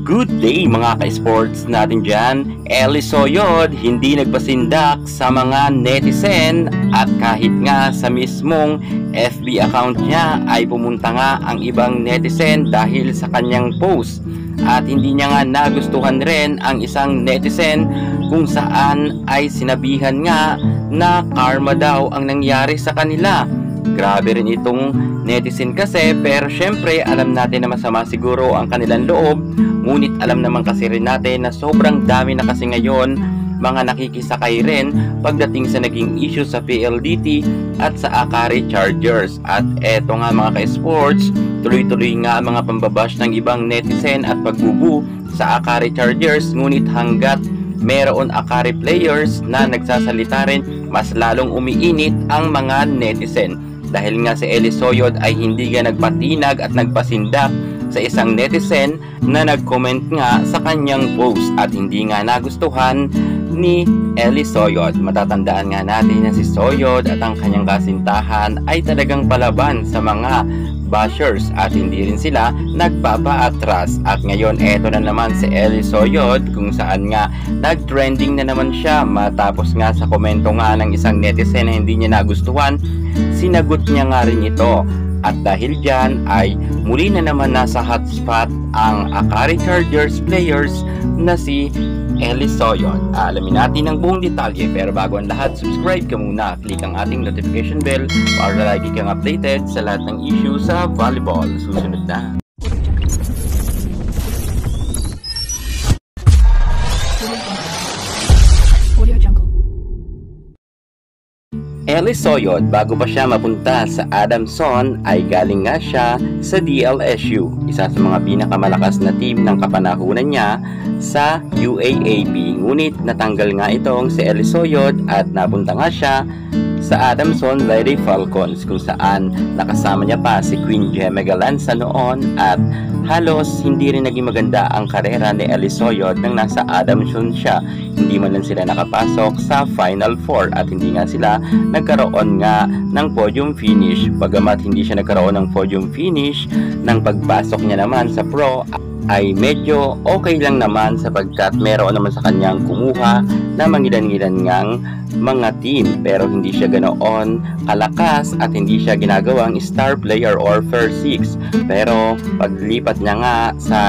Good day mga ka-sports natin dyan. Eli Soyod hindi nagpasindak sa mga netizen at kahit nga sa mismong FB account niya ay pumunta nga ang ibang netizen dahil sa kanyang post. At hindi niya nga nagustuhan rin ang isang netizen kung saan ay sinabihan nga na karma daw ang nangyari sa kanila. Grabe rin itong netizen kasi, pero syempre alam natin na masama siguro ang kanilang loob. Ngunit alam naman kasi rin natin na sobrang dami na kasi ngayon mga nakikisakay rin pagdating sa naging issue sa PLDT at sa Akari Chargers. At eto nga mga ka-sports, tuloy-tuloy nga mga pambabash ng ibang netizen at pagbubu sa Akari Chargers. Ngunit hanggat meron Akari players na nagsasalita rin, mas lalong umiinit ang mga netizen. Dahil nga si Eli Soyod ay hindi nga nagpatinag at nagpasindak sa isang netizen na nag-comment nga sa kanyang post at hindi nga nagustuhan ni Eli Soyod. Matatandaan nga natin na si Soyod at ang kanyang kasintahan ay talagang palaban sa mga bashers at hindi rin sila nagpapaatras. At ngayon eto na naman si Eli Soyod kung saan nga nag-trending na naman siya matapos nga sa komento nga ng isang netizen na hindi niya nagustuhan. Sinagot niya nga rin ito. At dahil dyan ay muli na naman nasa hotspot ang Akari Chargers players na si Eli Soyod. Alamin natin ang buong detalye, pero bago ang lahat, subscribe ka muna. Click ang ating notification bell para lagi kang updated sa lahat ng issue sa volleyball. Susunod na. Eli Soyod, bago pa siya mapunta sa Adamson ay galing nga siya sa DLSU, isa sa mga pinakamalakas na team ng kapanahunan niya sa UAAP. Ngunit natanggal nga itong si Eli Soyod at napunta nga siya sa Adamson Lady Falcons, kung saan nakasama niya pa si Queen Gemma Galanza noon. At halos hindi rin naging maganda ang karera ni Eli Soyod nang nasa Adamson siya. Hindi man lang sila nakapasok sa Final Four at hindi nga sila nagkaroon nga ng podium finish. Bagamat hindi siya nagkaroon ng podium finish, ng pagpasok niya naman sa pro ay medyo okay lang naman sapagkat meron naman sa kanyang kumuha na mangilan-ngilan ngang mga team, pero hindi siya ganoon kalakas at hindi siya ginagawang star player or first six. Pero paglipat niya nga sa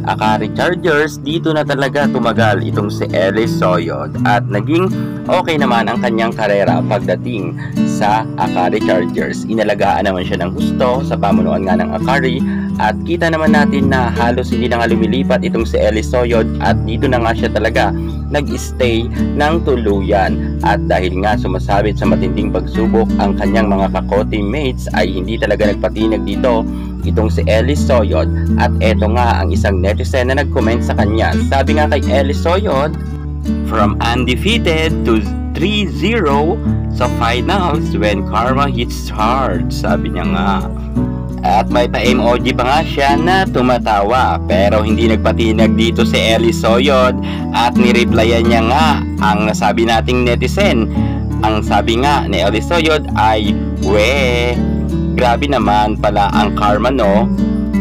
Akari Chargers, dito na talaga tumagal itong si Eli Soyod at naging okay naman ang kanyang karera pagdating sa Akari Chargers. Inalagaan naman siya ng husto sa pamunuan nga ng Akari at kita naman natin na halos hindi na nga lumilipat itong si Eli Soyod at dito na nga siya talaga nag-stay ng tuluyan. At dahil nga sumasabit sa matinding pagsubok ang kanyang mga kako-teammates ay hindi talaga nagpatinag dito itong si Eli Soyod. At eto nga ang isang netizen na nag-comment sa kanya. Sabi nga kay Eli Soyod, from undefeated to 3-0 sa finals when karma hits hard. Sabi niya nga. At may pa-emoji pa nga siya na tumatawa, pero hindi nagpatinag dito si Eli Soyod at nireplyan niya nga ang nasabi nating netizen. Ang sabi nga ni Eli Soyod ay, "We, grabe naman pala ang karma no,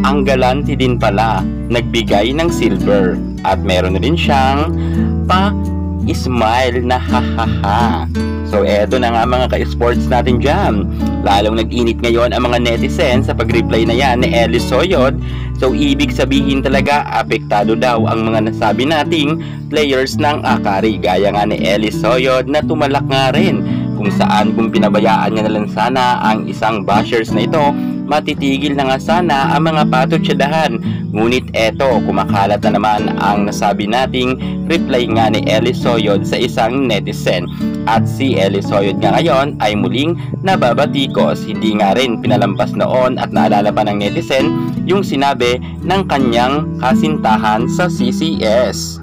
ang galante din pala, nagbigay ng silver." At meron rin siyang pa-smile na hahaha. So eto na nga mga ka-sports natin dyan. Lalong nag-init ngayon ang mga netizen sa pag-reply na yan ni Eli Soyod. So ibig sabihin talaga apektado daw ang mga nasabi nating players ng Akari. Gaya nga ni Eli Soyod na tumalak nga rin kung saan kung pinabayaan niya na lang sana ang isang bashers na ito, matitigil na nga sana ang mga patutsadahan. Ngunit eto, kumakalat na naman ang nasabi nating reply nga ni Eli Soyod sa isang netizen. At si Eli Soyod nga ngayon ay muling nababatikos. Hindi nga rin pinalampas noon at naalala pa ng netizen yung sinabi ng kanyang kasintahan sa CCS.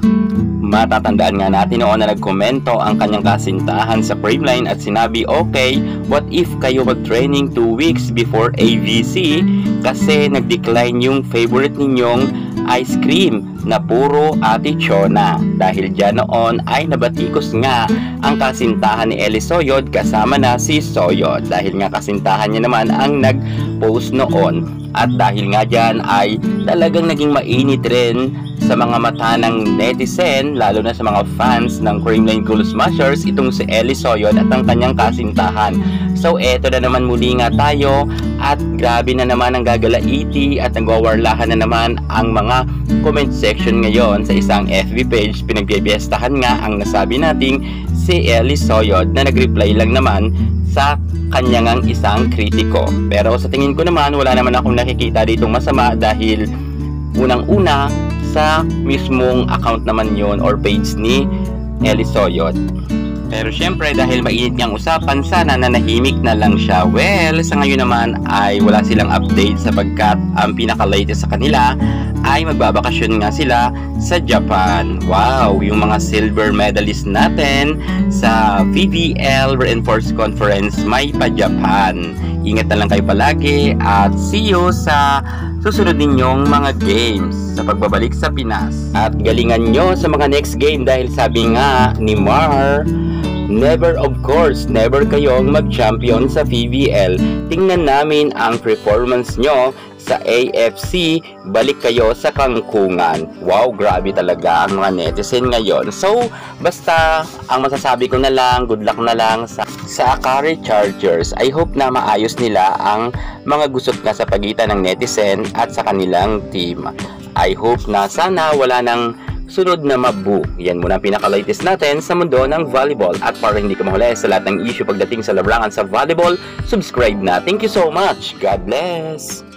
Matatandaan nga natin noon na nagkomento ang kanyang kasintahan sa Frameline at sinabi, "Okay, what if kayo mag-training 2 weeks before AVC kasi nag-decline yung favorite ninyong ice cream na puro Ate Chona?" Dahil dyan noon ay nabatikos nga ang kasintahan ni Eli Soyod kasama na si Soyod. Dahil nga kasintahan niya naman ang nag-post noon. At dahil nga dyan ay talagang naging mainit rin sa mga mata ng netizen, lalo na sa mga fans ng Creamline Cool Smashers, itong si Ellie Soyod at ang kanyang kasintahan. So eto na naman muli nga tayo at grabe na naman ang gagalaiti at nagwawarlahan na naman ang mga comment section ngayon sa isang FB page. Pinagbibiestahan nga ang nasabi nating si Ellie Soyod na nagreply lang naman sa kanyang isang kritiko. Pero sa tingin ko naman wala naman akong nakikita ditong masama dahil unang-una sa mismong account naman yon or page ni Ellie Soyod. Pero syempre dahil mainit niyang usapan, sana nanahimik na lang siya. Well, sa ngayon naman ay wala silang update sapagkat ang pinaka-latest sa kanila ay magbabakasyon nga sila sa Japan. Wow, yung mga silver medalist natin sa VBL Reinforced Conference may pa-Japan. Ingat na lang kayo palagi at see you sa susunod ninyong mga games sa pagbabalik sa Pinas. At galingan nyo sa mga next game dahil sabi nga ni Mar, never of course, never kayong mag-champion sa VBL. Tingnan namin ang performance nyo sa AFC, balik kayo sa kangkungan. Wow, grabe talaga ang mga netizen ngayon. So, basta ang masasabi ko na lang, good luck na lang sa Akari Chargers. I hope na maayos nila ang mga gusot nga sa pagitan ng netizen at sa kanilang team. I hope na sana wala nang sunod na mabu. Yan muna ang pinaka-latest natin sa mundo ng volleyball. At para hindi ka mahuli sa lahat ng issue pagdating sa labanan sa volleyball, subscribe na. Thank you so much. God bless.